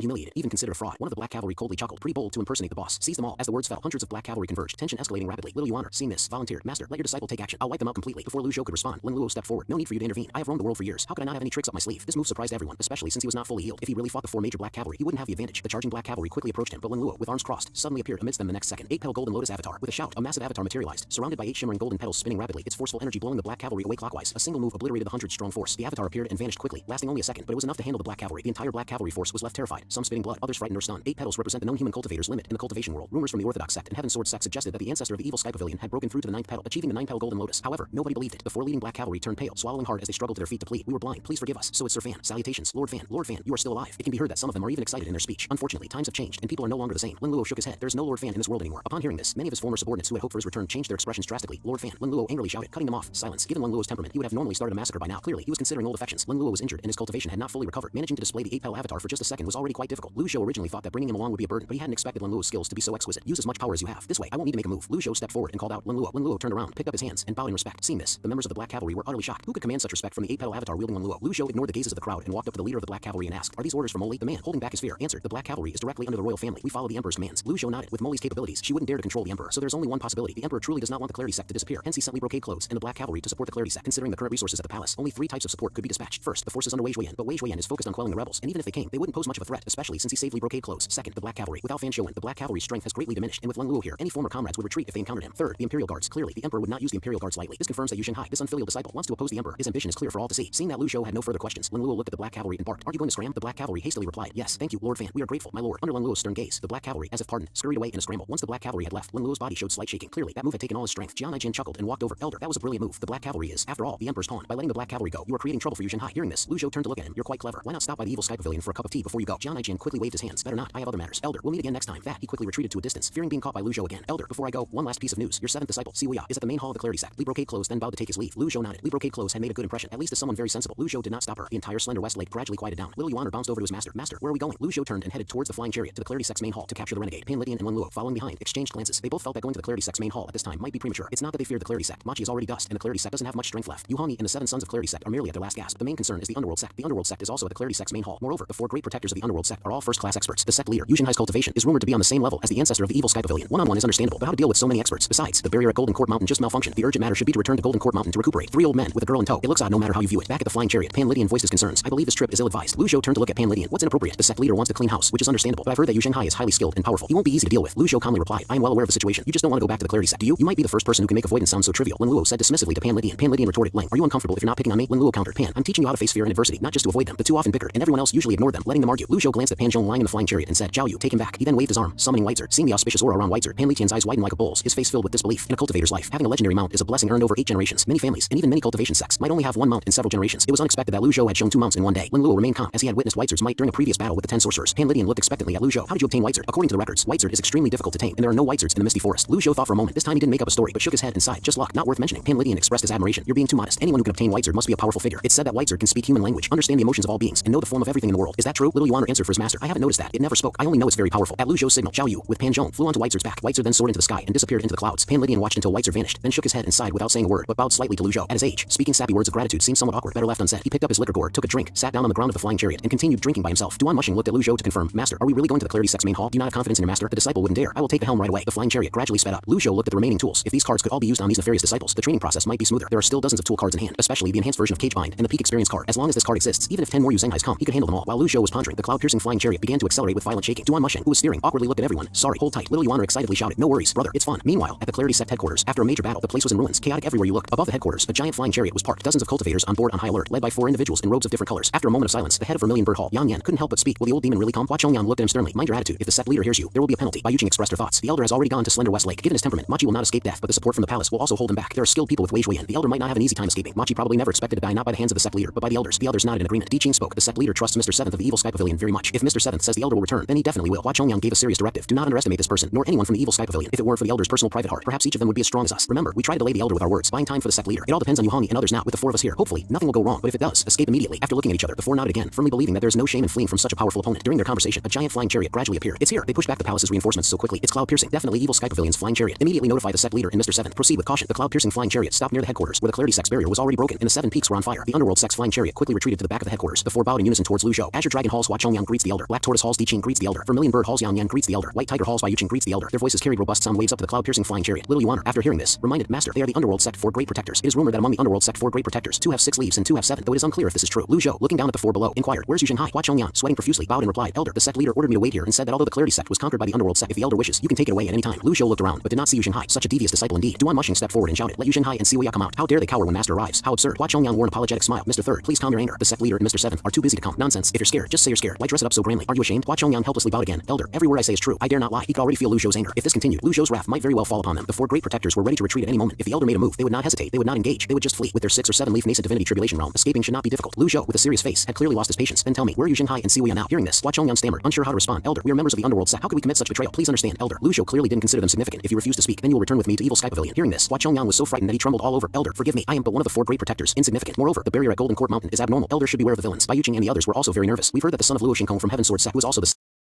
humiliated, even considered a fraud. One of the Black Cavalry coldly chuckled, pretty bold to impersonate the boss. Seized them all. As the words fell, hundreds of Black Cavalry converged, tension escalating rapidly. Little Yuan, seeing this, volunteered, Master, let your disciple take action. I'll wipe them out completely. Before Lu Zhou could respond, Lin Luo stepped forward. No need for you to intervene. I have roamed the world for years. How could I not have any tricks up my sleeve? This move surprised everyone, especially since he was not fully healed. If he really fought the four major Black Cavalry, he wouldn't have the advantage. The charging Black Cavalry quickly approached him, but Lin Luo, with arms crossed, suddenly appeared amidst them the next second. Eight-petal golden lotus avatar. With a shout, a massive avatar materialized, surrounded by 8 shimmering golden petals spinning rapidly, its forceful energy blowing the Black Cavalry away clockwise. A single move obliterated the 100-strong force. The avatar appeared and vanished quickly, lasting only a second, but it was enough to handle the Black Cavalry. The entire Black Cavalry force was left terrified, some spitting blood, others frightened or stunned. 8 petals represent the known human cultivator's limit in the cultivation world. Rumors from the Orthodox sect and Heaven Sword sect suggested that the ancestor of the evil Sky Pavilion had broken through to the 9th petal, achieving the 9-petal golden lotus. However, nobody believed it. The 4 leading Black Cavalry turned pale, swallowing hard as they struggled to their feet to plead. We were blind. Please forgive us. So it's Sir Fan. Salutations, Lord Fan. Lord Fan, you are still alive. It can be heard that some of them are even excited in their speech. Unfortunately, times have changed, and people are no longer the same. Lin Luo shook his head. There's no Lord Fan in this world anymore. Upon hearing this, many of his former subordinates who had hoped for his return changed their expressions drastically. Lord Fan. Lin Luo angrily shouted, cutting them off. Silence. Given Lin Luo's temperament, he would have normally started a massacre by now. Clearly, he was considering old affections. Lin Luo was injured, and his cultivation had not fully recovered. Managing to display the 8-petal avatar for just a second was already quite difficult. Lu Zhou originally thought that bringing him along would be a burden, but he hadn't expected Lin Luo's skills to be so exquisite. Use as much power as you have. This way, I won't need to make a move. Lu Zhou stepped forward and called out Lin Luo. Lin Luo turned around, picked up his hands, and bowed in respect. Seeing this, the members of the Black Cavalry were utterly shocked. Who could command such respect from the 8-petal avatar wielding Lin Luo? Lu Zhou ignored the gazes of the crowd and walked up to the leader of the Black Cavalry and asked, "Are these orders from Moli?" The man, holding back his fear, answered, "The Black Cavalry is directly under the royal family. We follow the Emperor's commands." Lu Zhou nodded. With Moli's capabilities, she wouldn't dare to control the Emperor, so there's only one possibility. The Emperor truly does not want the Clarity sect to disappear. Hence he sent Li Brocade clothes and the Black Cavalry to support the Clarity sect. Considering the current resources at the palace, only 3 types of support could be dispatched. First, the forces under Wei Zhuoyan, but Wei Zhuoyan is focused on quelling the rebels, and even if they came, they wouldn't pose much of a threat, especially since he saved Li Brocade clothes. Second, the Black Cavalry. Without Fan Zhouwen, the Black Cavalry's strength has greatly diminished, and with Lin Luo here, any former comrades would retreat if they encountered him. Third, the Imperial Guards. Clearly, the Emperor would not use the Imperial Guards lightly. This confirms that Yu Shanghai, this unfilial disciple, wants to oppose the Emperor. His ambition is clear for all to see. Seeing that Lu Zhou had no further questions, Lin Luo looked at the Black Cavalry and barked, "Aren't you going to scram?" The Black Cavalry hastily replied, "Yes, thank you, Lord Fan. We are grateful, my lord." Under Lin Luo's stern gaze, the Black Cavalry, as if pardoned, scurried away in a scramble. Once the Black Cavalry had left, Lin Luo's body showed slight shaking. Clearly, that move had taken all his strength. Jian Aijin chuckled and walked over. "Elder, that was a brilliant move. The Black Cavalry is, after all, the Emperor's pawn. By letting the Black Cavalry go, you are creating trouble for Yu Shanghai." Hearing this, Lu Zhou turned to look at him. "You're quite clever. Why not stop by the evil Sky Pavilion for a cup of tea before you go?" Jian Aijin quickly waved his hands. "Better not. I have other matters. Elder, we'll meet again next time." That, he quickly retreated to a distance, fearing being caught by Lu Zhou again. "Elder, before I go, one last piece of news. Your 7th disciple, Siwuya, is at the main hall of the Clarity sect." Li Brocade clothes then bowed to take his leave. Lu Zhou nodded. Li Brocade clothes had made a good impression, at least as someone very sensible. Lu Zhou did not stop her. The entire slender West Lake gradually quieted down. Little Yuan bounced over to his master. "Master, where are we going?" Lu Zhou turned and headed towards the flying chariot to the Clarity sect's main hall to capture the renegade. Pan Lydian and Lin Luo, following behind, exchanged glances. They both felt that going to the Clarity sect's main hall at this time might be premature. It's not that they feared the Clarity sect. Machi is already dust, and the Clarity sect doesn't have much strength left. Yu Hongyi and the 7 sons of Clarity sect are merely at their last gasp. The main concern is the Underworld sect. The Underworld sect is also at the Clarity sect's main hall. Moreover, the 4 great protectors of the Underworld sect are all first-class experts. The sect leader, Yu Shanhai's cultivation, is rumored to be on the same level as the ancestor of the evil Sky Pavilion. One-on-one is understandable, but how to deal with so many experts? Besides, the barrier at Golden Court Mountain just malfunctioned. The urgent matter should be to return to Golden Court Mountain to recuperate. 3 old men with a girl in tow. It looks odd no matter how you view it. Back at the flying chariot, Pan Lydian voiced his concerns. "I believe this trip is ill-advised." Lu Zhou turned to look at Pan Lydian. "What's inappropriate?" "The sect leader wants to clean house, which is understandable, but I've heard that Yu Shanghai is highly skilled and powerful. He won't be easy to deal with." Lu Zhou calmly replied, "I am well aware of the situation. You just don't want to go back to the Clarity sect, do you? You might be the first person who can make avoidance sound so trivial." Lin Luo said dismissively to Pan Lydian. Pan Lydian retorted, "Lang, are you uncomfortable if you're not picking on me?" Lin Luo countered, "Pan, I'm teaching you how to face fear and adversity, not just to avoid them." The 2 often bickered, and everyone else usually ignored them, letting them argue. Lu Zhou glanced at Pan Zhong lying in the flying chariot and said, "Zhao Yu, take him back." He then waved his arm, summoning Whitezerd. Seeing the auspicious aura around Whitezerd, Pan Lydian's eyes widened like a bull's, his face filled with disbelief. In a cultivator's life, having a legendary mount is a blessing earned over 8 generations. Many families, and even many cultivation sects, might only have 1 mount in several generations. It was unexpected that Lu Zhou had shown 2 mounts in one day. Lin Luo remained calm, as he had witnessed Whitezerd's might during a previous battle with the 10 sorcerers. Pan Lydian looked expectantly at Lu Zhou. "How did you obtain Whitezerd?" "According to the records, Whitezerd is extremely difficult to tame, and there are no Whitezerds in the Misty Forest." Lu Zhou thought for a moment. This time he didn't make up a story, but shook his head and sighed. "Just luck, not worth mentioning." Pan Lydian expressed his admiration. "You're being too modest. Anyone who can obtain Whitezerd must be a powerful figure. It's said that Whitezerd can speak human language, understand the emotions of all beings, and know the form of everything in the world. Is that true?" Little Yuan answered for his master. "I haven't noticed that. It never spoke. I only know it's very powerful." At Lu Zhou's signal, Zhao Yu, with Pan Zhong, flew onto Whitezerd's back. Whitezerd then soared into the sky and disappeared into the clouds. Pan Lydian watched until Whitezerd vanished, then shook his head and sighed without saying a word, but bowed slightly to Lu Zhou. At his age, speaking sappy words of gratitude seemed somewhat awkward. Better left unsaid. He picked up his liquor gourd, took a drink, sat down on the ground of the flying chariot, and continued drinking by himself. Duan Mushing looked at Lu Zhou to confirm, "Master, are we really going to the Clarity sect's main hall? Do you not have confidence in your master?" The disciple wouldn't dare. "I will take the helm right away." The flying chariot gradually sped up. Lu Zhou looked at the remaining tools. If these cards could all be used on these nefarious disciples, the training process might be smoother. There are still dozens of tool cards in hand, especially the enhanced version of Cage Bind and the Peak Experience card. As long as this card exists, even if 10 more Yu Zhenghais come, he could handle them all. While Lu Zhou was pondering, the cloud-piercing flying chariot began to accelerate with violent shaking. Duan Mushing, who was steering, awkwardly looked at everyone. "Sorry, hold tight." Little Yuan excitedly shouted, "No worries, brother, it's fun." Meanwhile, at the Clarity sect headquarters, after a major battle, the place was in ruins, chaotic everywhere you looked. Above the headquarters, a giant flying chariot was parked. Dozens of cultivators on board on high alert, led by 4 individuals in robes of different colors. After a moment of silence, the head of Vermilion Bird Hall, Yang Yan, couldn't help but speak. "Will the old demon really come?" Hua Chongyan looked at him sternly. "Mind your attitude. If the sect leader hears you, there will be a penalty." Bai Yuqing expressed her thoughts. "The elder has already gone to Slender West Lake. Given his temperament, Machi will not escape death, but the support from the palace will also hold him back. There are skilled people with Wei Zhuoyan. The elder might not have an easy time escaping." Machi probably never expected to die not by the hands of the sect leader, but by the elders. The elders nodded in agreement. Di Qing spoke. "The sect leader trusts Mr. 7th of the evil Sky Pavilion very much. If Mr. 7th says the elder will return, then he definitely will." Hua Chongyang gave a serious directive. "Do not underestimate this person, nor anyone from the evil Sky Pavilion. If it weren't for the elder's personal private heart, perhaps each of them would be as strong as us. Remember, we try to delay the elder with our words, buying time for the sect leader. It all depends on Yu Hongyi and others now. With the 4 of us here, hopefully, nothing will go wrong, but if it does, escape immediately." After looking at each other, the 4 nodded again, firmly believing that there is no shame in fleeing from such a powerful opponent. During their conversation, a giant flying chariot gradually appeared. "It's here." They pushed back the palace's reinforcements so quickly. "It's cloud-piercing. Definitely evil Sky Pavilion's flying chariot. Immediately notify the sect leader and Mr. 7th. Proceed with caution." The cloud-piercing flying chariot stopped near the headquarters, where the Clarity sect's barrier was already broken, and the 7 peaks were on fire. The Underworld sect's flying chariot quickly retreated to the back of the headquarters. The 4 bowed in unison towards Lu Zhou. Azure Dragon Hall's Hua Chongyang greets the elder. Black Tortoise Halls Di Ching greets the elder. Vermilion Bird Halls Yang Yan greets the elder. White Tiger Halls Bai Yu Ching greets the elder. Their voices carried robust sound waves up to the cloud-piercing flying chariot. Little Yuan, after hearing this, reminded, Master, they are the Underworld Sect 4 Great Protectors. It is rumored that among the Underworld Sect 4 Great Protectors, 2 have 6 leaves and 2 have 7, though it is unclear if this is true. Lu Zhou, looking down at the 4 below, inquired, Where's Yu Zhenhai? Hua Chongyan, sweating profusely, bowed and replied, Elder, the sect leader ordered me to wait here and said that although the Clarity Sect was conquered by the Underworld Sect, if the elder wishes, you can take it away at any time. Lu Zhou looked around, but did not see Yu Zhenhai. Such a devious disciple indeed. Duan Mushing stepped forward and shouted, Let Yu Zhenhai and Siwei come out. How dare they cower when Master arrives? How absurd. Hua Chongyan wore an apologetic smile. Mr. Third, please calm your anger. The sect leader and Mr. Seventh are too busy to come. Nonsense. If you're scared, just say you're scared. Why dress it up so grandly? Are you ashamed? Hua Chongyan helplessly bowed again. Elder, every word I say is true. I dare not lie. He could already feel Lu Zhou's anger. If this continued, Lu Zhou's wrath might very well fall upon them. The 4 Great Protectors were ready to retreat at any moment. If the elder made a move, they would not hesitate. They would not engage. They would just flee. With their 6 or 7 leaf nascent divinity tribulation realm, escaping should not be difficult. Lu Zhou, with a serious face, had clearly lost his patience. Then tell me, where are Yu Zhenhai and Siwei now? Hearing this, Hua Chongyan stammered, unsure how to respond. Elder, we are members of the Underworld Sect. How could we commit such betrayal? Please understand, Elder. Lu Zhou clearly didn't consider them significant. If you refuse to speak, then you will return with me to Evil Sky Pavilion. Hearing this, Hua Chongyan was so frightened that he trembled all over. Elder, forgive me. I am but one of the 4 Great Protectors. Insignificant. Moreover, the barrier at Golden Court Mountain is abnormal. Elder should beware of the villains. Bai Yuqing and the others were also very nervous. We've heard that the son of Luo Xingkong from Heaven Sword Sect was also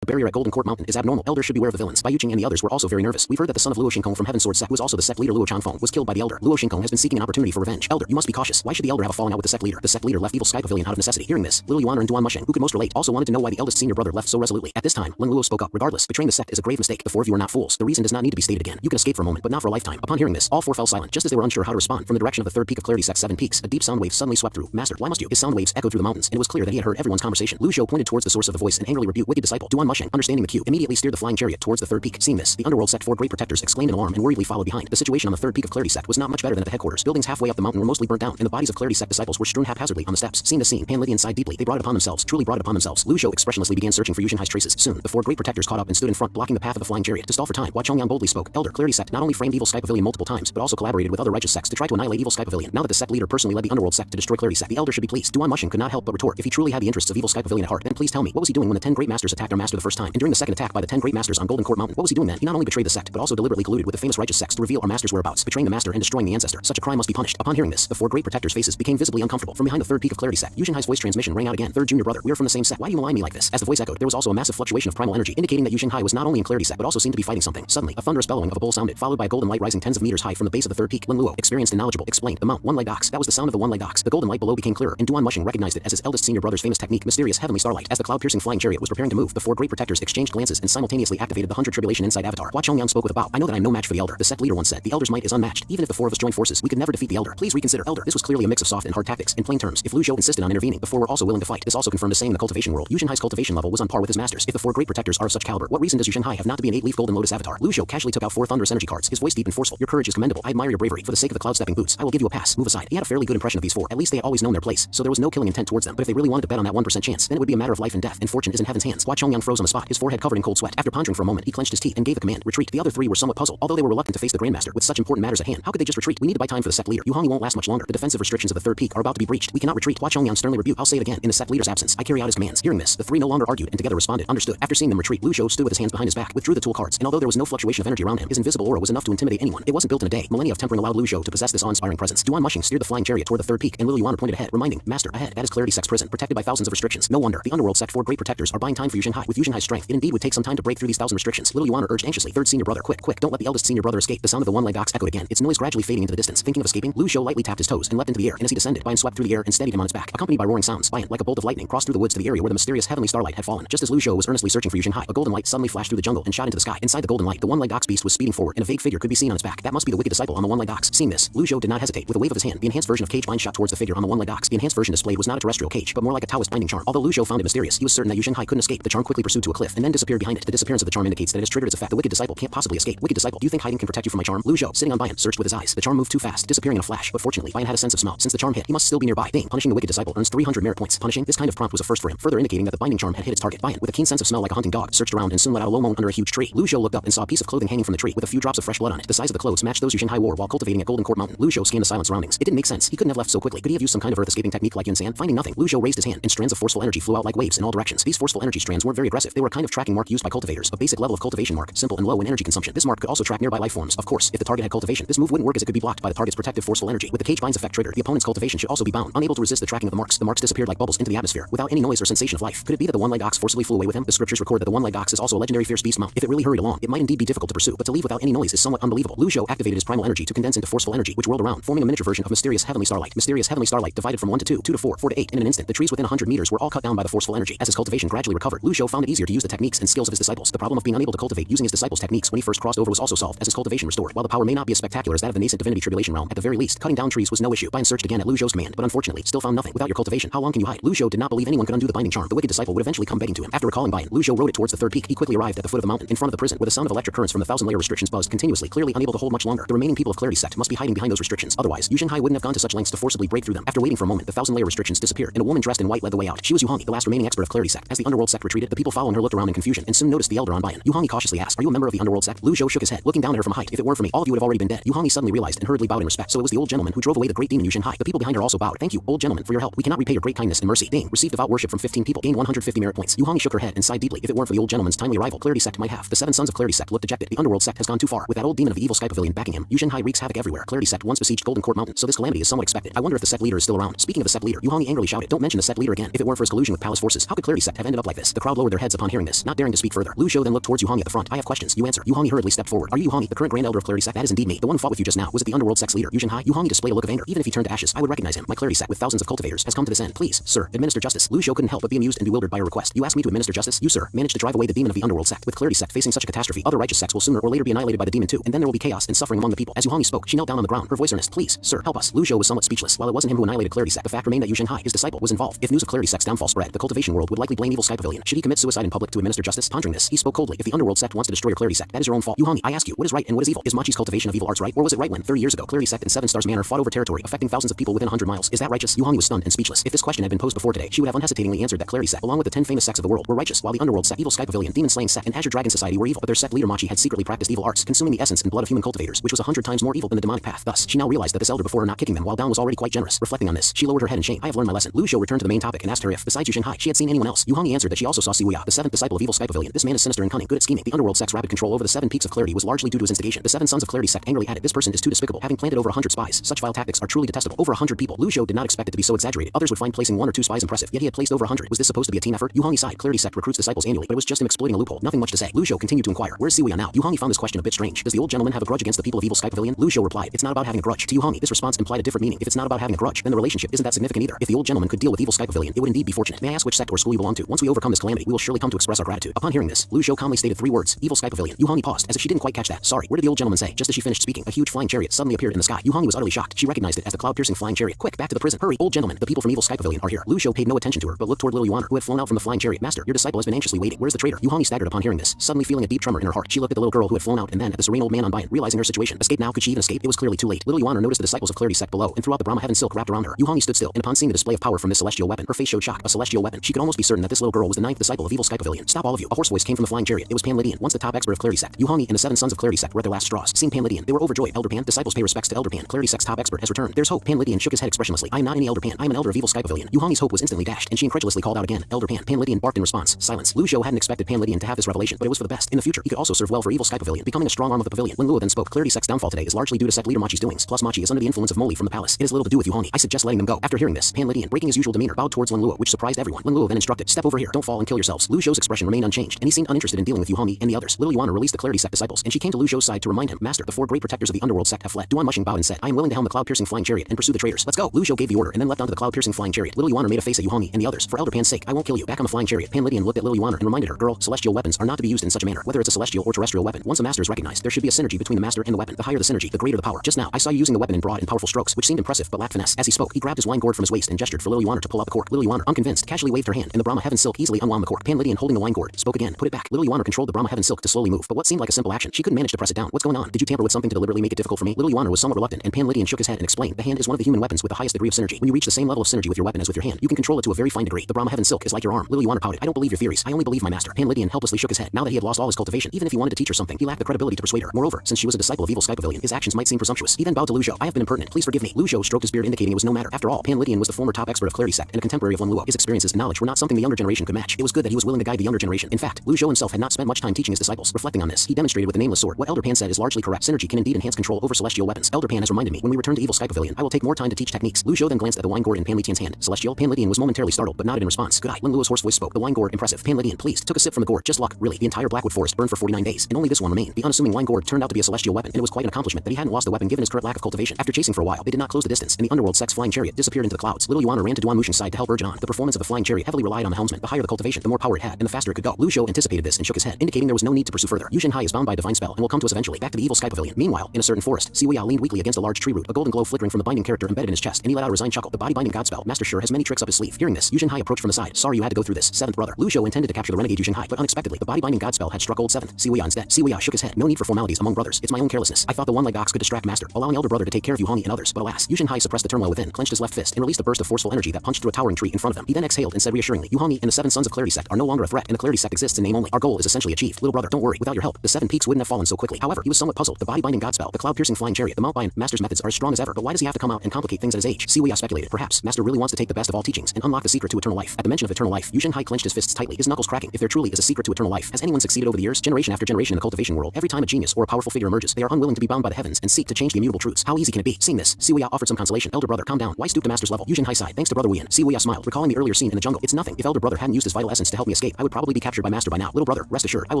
the barrier at Golden Court Mountain is abnormal. Elder should beware of the villains. Bai Yuqing and the others were also very nervous. We've heard that the son of Luo Xingkong from Heaven Sword Sect was also the sect leader Luo Chanfeng was killed by the elder. Luo Xingkong has been seeking an opportunity for revenge. Elder, you must be cautious. Why should the elder have a falling out with the sect leader? The sect leader left Evil Sky Pavilion out of necessity. Hearing this, Lil Yuan and Duan Musheng, who could most relate, also wanted to know why the eldest senior brother left so resolutely. At this time, Lin Luo spoke up. Regardless, betraying the sect is a grave mistake. The 4 of you are not fools. The reason does not need to be stated again. You can escape for a moment, but not for a lifetime. Upon hearing this, all 4 fell silent, just as they were unsure how to respond. From the direction of the 3rd peak of Clarity Sect 7 peaks, a deep sound wave suddenly swept through. Master, why must you? His sound waves echoed through the mountains, and it was clear that he had heard everyone's conversation. Lu Zhou pointed towards the source of the voice and angrily rebuked wicked disciple. Duan Musheng, understanding the cue, immediately steered the flying chariot towards the 3rd peak. Seeing this, the Underworld Sect 4 Great Protectors exclaimed in alarm and worriedly followed behind. The situation on the 3rd peak of Clarity Sect was not much better than at the headquarters. Buildings halfway up the mountain were mostly burnt down, and the bodies of Clarity Sect disciples were strewn haphazardly on the steps. Seeing the scene, Pan Lydian sighed deeply. They brought it upon themselves, truly brought it upon themselves. Lu Zhou expressionlessly began searching for Yu Zhenhai's traces. Soon, the 4 Great Protectors caught up and stood in front, blocking the path of the flying chariot. To stall for time, Hua Chongyang boldly spoke. Elder, Clarity Sect not only framed Evil Sky Pavilion multiple times, but also collaborated with other righteous sects to try to annihilate Evil Sky Pavilion. Now that the sect leader personally led the Underworld Sect to destroy Clarity Sect, the elder should be pleased. Duan Musheng could not help but retort. If he truly had the interests of Evil Sky Pavilion at heart, then please tell me, what was he doing when the 10 Great Masters attacked our master the first time? And during the second attack by the 10 Great Masters on Golden Court Mountain, what was he doing then? He not only betrayed the sect, but also deliberately colluded with the famous righteous sects to reveal our master's whereabouts, betraying the master and destroying the ancestor. Such a crime must be punished. Upon hearing this, the 4 Great Protectors' faces became visibly uncomfortable. From behind the 3rd peak of Clarity Sect, Yu Zhenhai's voice transmission rang out again. 3rd junior brother, we are from the same sect. Why do you malign me like this? As the voice echoed, there was also a massive fluctuation of primal energy, indicating that Yu Zhenhai was not only in Clarity Sect, but also seemed to be fighting something. Suddenly, a thunderous bellowing of a bull sounded, followed by a golden light rising tens of meters high from the base of the 3rd peak. Lin Luo, experienced and knowledgeable, explained, the mount, one-legged ox. That was the sound of the one-legged ox. The golden light below became clearer, and Duan Musheng recognized it as his eldest senior brother's famous technique, mysterious heavenly starlight. As the cloud-piercing flying chariot was preparing to move, the 4 Great Protectors exchanged glances and simultaneously activated the 100 Tribulation Inside Avatar. Hua Chongyang spoke with a bow. I know that I am no match for the elder. The sect leader once said, the elder's might is unmatched. Even if the 4 of us joined forces, we could never defeat the elder. Please reconsider, elder. This was clearly a mix of soft and hard tactics. In plain terms, if Lu Zhou insisted on intervening, the 4 were also willing to fight. This also confirmed the saying in the cultivation world. Yu Zhenhai's cultivation level was on par with his master's. If the 4 Great Protectors are of such caliber, what reason does Yu Zhenhai have not to be an 8-leaf Golden Lotus avatar? Lu Zhou casually took out 4 thunderous energy cards, his voice deep and forceful. Your courage is commendable. I admire your bravery. For the sake of the cloud-stepping boots, I will give you a pass. Move aside. He had a fairly good impression of these 4. At least they had always known their place, so there was no killing intent towards them. But if they really wanted to bet on that 1% chance, then it would be a matter of life and death, and fortune is in heaven's hands. Hua Chongyang froze on the spot, his forehead covered in cold sweat. After pondering for a moment, he clenched his teeth and gave the command, retreat. The other 3 were somewhat puzzled, although they were reluctant to face the Grandmaster. With such important matters at hand, how could they just retreat? We need to buy time for the sect leader. Yu Hongyi won't last much longer. The defensive restrictions of the 3rd peak are about to be breached. We cannot retreat. Hua Chongyang sternly rebuked. I'll say it again. In the sect leader's absence, I carry out his commands. Hearing this, the 3 no longer argued and together responded. Understood. After seeing them retreat, Lu Zhou stood with his hands behind his back, withdrew the tool cards, and although there was no fluctuation of energy around him, his invisible aura was enough to intimidate anyone. It wasn't built in a day. Millennia of tempering allowed Lu Zhou to possess this awe-inspiring presence. Duan Musheng steered the flying chariot toward the 3rd peak, and Lil Yuan pointed ahead, reminding, Master, ahead. That is Clarity Sect's prison, protected by thousands of restrictions. No wonder. The Underworld Sect 4 Great Protectors are buying time for Yu Zhenhai. With Yu Zhenhai's strength, it indeed would take some time to break through these 1,000 restrictions. Lil Yuan urged anxiously, 3rd senior brother, quick, quick, don't let the eldest senior brother escape. The sound of the one-legged ox echoed again, its noise gradually fading into the distance. Thinking of escaping, Lu Zhou lightly tapped his toes and leapt into the air, and as he descended, Bian swept through the air and steadied him on its back. Accompanied by roaring sounds, Bian, like a bolt of lightning, crossed through the woods to the area where the mysterious heavenly starlight had fallen. Just as Lu Zhou was earnestly searching for Yu Zhenhai, a golden light suddenly flashed through the jungle and shot into the sky. Inside the golden light, the one-legged ox beast was speeding forward, and a vague figure could be seen on its back. That must be the wicked disciple on the one-legged ox. Seeing this, Lu Zhou did not hesitate. With a wave of his hand, the enhanced version of cage bind shot towards the figure on the one-legged ox. The enhanced version displayed was not a terrestrial cage, but more like a Taoist binding charm. Although Lu Zhou found it mysterious, he was certain that Yu Zhenhai couldn't escape. The charm quickly pursued to a cliff and then disappeared behind it. The disappearance of the charm indicates that it has triggered its effect. The wicked disciple can't possibly escape. Wicked disciple, do you think hiding can protect you from my charm? Lu Zhou, sitting on Bian, searched with his eyes. The charm moved too fast, disappearing in a flash, but fortunately, Bian had a sense of smell. Since the charm hit, he must still be nearby. Ding, punishing the wicked disciple earns 300 merit points. Punishing this kind of prompt was a first for him, further indicating that the binding charm had hit its target. Bian, with a keen sense of smell like a hunting dog, searched around and soon let out a low moan under a huge tree. Lu Zhou looked up and saw a piece of clothing hanging from the tree with a few drops of fresh blood on it. The size of the clothes matched those Yu Zhenhai wore while cultivating at Golden Court Mountain. Lu Zhou scanned the silent surroundings. It didn't make sense. He couldn't have left so quickly. Could he have used some kind of earth escaping technique like Yun San? Finding nothing, Lu Zhou raised his hand, and strands of forceful energy flew out like waves in all directions. These forceful energy strands weren't very aggressive. They were a kind of tracking mark used by cultivators, a basic level of cultivation mark, simple and low in energy consumption. This mark could also track nearby life forms. Of course, if the target had cultivation, this move wouldn't work as it could be blocked by the target's protective forceful energy. With the cage binds effect triggered, the opponent's cultivation should also be bound, unable to resist the tracking of the marks disappeared like bubbles into the atmosphere, without any noise or sensation of life. Could it be that the one-legged ox forcibly flew away with him? The scriptures record that the one-legged ox is also a legendary fierce beast mount. If it really hurried along, it might indeed be difficult to pursue, but to leave without any noise is somewhat unbelievable. Lu Zhou activated his primal energy to condense into forceful energy, which whirled around, forming a miniature version of mysterious heavenly starlight. Mysterious heavenly starlight divided from 1 to 2, 2 to 4, 4 to 8 in an instant. The trees within 100 meters were all cut down by the forceful energy. As his cultivation gradually recovered, Lu Zhou found it easier to use the techniques and skills of his disciples. The problem of being unable to cultivate using his disciples' techniques when he first crossed over was also solved, as his cultivation restored. While the power may not be as spectacular as that of the nascent divinity tribulation realm, at the very least, cutting down trees was no issue. Bian searched again at Lu Zhou's command, but unfortunately, still found nothing. Without your cultivation, how long can you hide? Lu Zhou did not believe anyone could undo the binding charm. The wicked disciple would eventually come begging to him. After recalling Bian, Lu Zhou rode it towards the third peak. He quickly arrived at the foot of the mountain, in front of the prison, where the sound of electric currents from the 1,000-layer restrictions buzzed continuously, clearly unable to hold much longer. The remaining people of Clarity Sect must be hiding behind those restrictions. Otherwise, Yu Shanghai wouldn't have gone to such lengths to forcibly break through them. After waiting for a moment, the 1,000-layer restrictions disappeared, and a woman dressed in white led the way out. She was Yuhangi, the last remaining expert of Clarity Sect. As the underworld sect retreated, the people following her looked around in confusion and soon noticed the elder on Bian. Yuhangi cautiously asked, "Are you a member of the underworld sect?" Lu Zhou shook his head, looking down at her from a height. "If it weren't for me, all of you would have already been dead." Yuhangi suddenly realized and hurriedly bowed in respect. So it was the old gentleman who drove away the great demon Yu Shanghai. The people behind her also bowed. "Thank you, old gentleman, for your help. We cannot repay your great kindness and mercy." Ding. Received devout worship from 15 people. Gained 150 merit points. Yuhangi shook her head and sighed deeply. If it weren't for the old gentleman's timely arrival, Clarity Sect might have. The 7 sons of Clarity Sect looked dejected. The underworld sect has gone too far. With that old demon of the evil sky pavilion backing him, Yu Shanghai wreaks havoc everywhere. Clarity Sect once besieged Golden Court Mountain, so this calamity is somewhat expected. I wonder if the sect leader is still around. Speaking of the sect leader, Yuhangi angrily shouted, "Don't mention the sect leader again. If it weren't for his collusion with palace forces, how could Clarity Sect have ended up like this?" The crowd lowered their heads upon hearing this, not daring to speak further. Lu Zhou then looked towards Yuhangi at the front. "I have questions. You answer." Yuhangi hurriedly stepped forward. "Are you Yuhangi, the current grand elder of Clarity Sect?" "That is indeed me. The one who fought with you just now. Was it the underworld sect's leader, Yu Shanghai?" Yuhangi displayed a look of anger. "Even if he turned to ashes, I would recognize him. My Clarity Sect, with thousands of cultivators, has come to this end. Please, sir, administer justice." Lu Zhou couldn't help but be amused and bewildered by her request. "You asked me to administer justice? You, sir, managed to drive away the demon of the underworld sect. With Clarity Sect facing such a catastrophe, other righteous sects will sooner or later be annihilated by the demon too, and then there will be chaos and suffering among the people." As Yuhangi spoke, she knelt down on the ground, her voice earnest. "Please, sir, help us." Lu Zhou was somewhat speechless. While it wasn't him who annihilated Clarity Sect, the fact remained that Yu Shanghai, his disciple, was involved. If news of Clarity Sect's downfall spread, the cultivation world would likely blame Evil Sky Pavilion. Should he commit suicide in public to administer justice? Pondering this, he spoke coldly. "If the underworld sect wants to destroy your Clarity Sect, that is your own fault. Yuhangi, I ask you, what is right and what is evil? Is Machi's cultivation of evil arts right? Or was it right when, 30 years ago, Clarity Sect and 7 Stars Manor fought over territory, affecting thousands of people within 100 miles? Is that righteous?" Yuhangi was stunned and speechless. If this question had been posed before today, she would have unhesitatingly answered that Clarity Sect, along with the 10 famous sects of the world, were righteous, while the underworld sect, Evil Sky Pavilion, Demon Slaying Sect, and Azure Dragon Society were evil. But their sect leader Machi had secretly practiced evil arts, consuming the essence and blood of human cultivators, which was 100 times more evil than the demonic path. Thus, she now realized that this elder before her not kicking them while down was already quite generous. Reflecting on this, she lowered her head in shame. "I have learned my lesson." Lu Zhou returned to the main topic and asked her if, besides Yu Shanghai, she had seen anyone else. Yuhangi answered that she also saw Siwuya, the 7th disciple of Evil Sky Pavilion. "This man is sinister and cunning, good at scheming." The underworld sect's rapid control over the 7 peaks of Clarity was largely due to his instigation. The 7 sons of Clarity Sect angrily added, "This person is too despicable, having planted over 100 spies. Such vile tactics are truly detestable." Over 100 people. Lu Zhou did not expect it to be so exaggerated. Others would find placing 1 or 2 spies impressive, yet he had placed over 100. Was this supposed to be a team effort? Yuhangi sighed. Clarity Sect recruits disciples annually, but it was just him exploiting a loophole. Nothing much to say. Lu Zhou continued to inquire, "Where's Siwuya now?" Yuhangi found this question a bit strange. "Does the old gentleman have a grudge against the people of Evil Sky Pavilion?" Lu Zhou replied, "It's not about having a grudge." To Yuhangi, this response implied a different meaning. If it's not about having a grudge, then the relationship isn't that significant either. If the old gentleman could deal with Evil Sky Pavilion, it would indeed be fortunate. "May I ask which sect or school you belong to? Once we overcome this calamity, we will surely come to express our gratitude." Upon hearing this, Lu Zhou calmly stated 3 words, "Evil Sky Pavilion." Yuhangi paused, as if she didn't quite catch that. "Sorry, where did the old gentleman say?" Just as she finished speaking, a huge flying chariot suddenly appeared in the sky. Yuhangi was utterly shocked. She recognized it as the cloud-piercing flying chariot. "Quick, back to the prison. Hurry, old gentleman. The people from Evil Sky Pavilion are here." Lu Zhou paid no attention to her, but looked toward Lil Yuan, who had flown out from the flying chariot. "Master, your disciple has been anxiously waiting. Where's the traitor?" Yuhangi staggered upon hearing this, suddenly feeling a deep tremor in her heart. She looked at the little girl who had flown out, and then at the serene old man on Bian, realizing her situation. Escape now? Could she even escape? It was clearly too late. Little Yuan noticed the disciples of Clarity Sect below, and throughout the Brahma heaven silk wrapped around her. Yuhangi stood still, and upon seeing the display of power from this celestial weapon, her face showed shock. A celestial weapon. She could almost be certain that this little girl was the 9th disciple of Evil Sky Pavilion. "Stop, all of you!" A hoarse voice came from the flying chariot. It was Pan Lydian, once the top expert of Clarity Sect. Yuhangi and the 7 sons of Clarity Sect were at their last straws. Seeing Pan Lydian, they were overjoyed. "Elder Pan, disciples pay respects to Elder Pan. Clarity Sect's top expert has returned. There's hope." Pan Lydian shook his head expressionlessly. "I am not any Elder Pan. I am an elder of Evil Sky Pavilion." Yuhangi's hope was instantly dashed, and she incredulously called out again, "Elder Pan." Pan Lydian barked in response. Silence. Lu Zhou hadn't expected Pan Lydian to have this revelation, but it was for the best. In the future, he could also serve well for Evil Sky Pavilion, becoming a strong arm of the pavilion. When Luo then spoke, Clarity Sect's downfall today is largely due to sect leader Machi's doings. Plus, Machi is under the influence of Moli from the palace. It has little to do with Yuhangi. I suggest letting them go. After hearing this, Pan Lydian, breaking his usual demeanor, bowed towards Lin Luo, which surprised everyone. Lin Luo then instructed, "Step over here. Don't fall and kill yourselves." Lu Zhou's expression remained unchanged, and he seemed uninterested in dealing with Yuhangi and the others. Little Yuan released the Clarity Sect disciples, and she came to Lu Zhou's side to remind him, "Master, the 4 great protectors of the underworld sect have fled." Duan Mushing bowed and said, "I am willing to helm the cloud-piercing flying chariot and pursue the traitors. Let's go." Lu Zhou gave the order and then leapt onto the cloud-piercing flying chariot. Little Yuan made a face at Yuhangi and the others. "For Elder Pan's sake, I won't kill you." Back on the flying chariot, Pan Lydian looked at Little Yuan and reminded her, "Girl, celestial weapons are not to be used in such a manner. Whether it's a celestial or terrestrial weapon, once a master is recognized, there should be a synergy between the master and the weapon. The higher the synergy, the greater the power. Just now, I saw you using the weapon in broad and powerful strokes, which seemed impressive but lacked finesse." As he spoke, he grabbed his wine gourd from his waist and gestured for Little Yuan to pull out the cork. Little Yuan, unconvinced, casually waved her hand, and the Brahma heaven silk easily unwound the cork. Pan Lydian, holding the wine gourd, spoke again, "Put it back." Little Yuan controlled the Brahma heaven silk to slowly move, but what seemed like a simple action, she couldn't manage to press it down. "What's going on? Did you tamper with something to deliberately make it difficult for me?" Little Yuan was somewhat reluctant, and Pan Lydian shook his head and explained, "The hand is one of the human weapons with the highest degree of synergy. When you reach the same level of synergy with your weapon as with your hand, you can control it to a very fine degree. The Brahma heaven silk is like your arm." Little Yuan pouted, "I don't believe your theories. I only believe my master." Pan Lydian helplessly shook his head. Now that he had lost all his cultivation, even if he wanted to teach her something, he lacked the credibility to persuade her. Moreover, since she was a disciple of Evil Sky Pavilion, his actions might seem presumptuous. He then bowed to Lu Zhou. "I have been impertinent. Please forgive me." Lu Zhou stroked his beard, indicating it was no matter. After all, Pan Lydian was the former top expert of Clarity Sect and a contemporary of Lin Luo. His experiences and knowledge were not something the younger generation could match. It was good that he was willing willing to guide the younger generation. In fact, Lu Zhou himself had not spent much time teaching his disciples. Reflecting on this, he demonstrated with the nameless sword what Elder Pan said is largely correct. Synergy can indeed enhance control over celestial weapons. Elder Pan has reminded me, when we return to Evil Sky Pavilion, I will take more time to teach techniques. Lu Zhou then glanced at the wine gourd in Pan Litian's hand. Celestial. Pan Litian was momentarily startled, but nodded in response. Good eye. Lin Luo's hoarse voice spoke. The wine gourd, impressive. Pan Litian, pleased, took a sip from the gourd. Just luck. Really, the entire Blackwood Forest burned for 49 days, and only this one remained. The unassuming wine gourd turned out to be a celestial weapon, and it was quite an accomplishment that he hadn't lost the weapon given his current lack of cultivation. After chasing for a while, they did not close the distance, and the underworld sect's flying chariot disappeared into the clouds. Little Yuan ran to Duan Mushing's side to help urge it on. The performance of the flying chariot heavily relied on the helmsman. The higher the cultivation, the more power it had, and the faster it could go. Lu Zhou anticipated this and shook his head, indicating there was no need to pursue further. Yu Shenhai is bound by a divine spell and will come to us eventually. Back to the Evil Sky Pavilion. Meanwhile, in a certain forest, Siwei leaned weakly against a large tree root, a golden glow flickering from the binding character embedded in his chest, and he let out a resigned chuckle. The body binding god spell, Master sure has many tricks up his sleeve. Hearing this, Yu Shenhai approached from the side. Sorry you had to go through this, seventh brother. Lu Zhou intended to capture the renegade Yu Shenhai, but unexpectedly, the body binding god spell had struck old seventh Siwei instead. Siwei shook his head. No need for formalities among brothers. It's my own carelessness. I thought the one-legged ox could distract Master, allowing elder brother to take care of Yu Hongi and others. But alas, Yu Shenhai suppressed the turmoil within, clenched his left fist, and released a burst of forceful energy that punched through a towering tree in front of him. He then exhaled and said reassuringly, Yu Hongi and the seven sons of Clarity Sect are no longer a threat, and the Clarity Sect exists in name only. Our goal is essentially achieved. Little brother, don't worry. Without your help, the seven peaks wouldn't have fallen so quickly. However, he was somewhat puzzled. The body binding god spell, the cloud piercing flying chariot, the mount bind Master's methods are as strong as ever, but why does he have to come out and complicate things at his age? Siwei speculated. Perhaps Master really wants to take the best of all teachings and unlock the secret to eternal life. At the mention of eternal life, Yu Shenhai clenched his fists tightly, his knuckles cracking. If there truly is a secret to eternal life, has anyone succeeded over the years? Generation after generation in the cultivation world, every time a genius or a powerful figure emerges, they are unwilling to be bound by the heavens and seek to change the immutable truths. How easy can it be? Seeing this, Siwei offered some consolation. Elder brother, calm down. Why stoop to Master's level? Yu Shenhai sighed. Thanks to brother Wian. Siwei smiled, recalling the earlier scene in the jungle. It's nothing. If elder brother hadn't used his vital essence to help me escape, I would probably be captured by Master by now. Little brother, rest assured, I will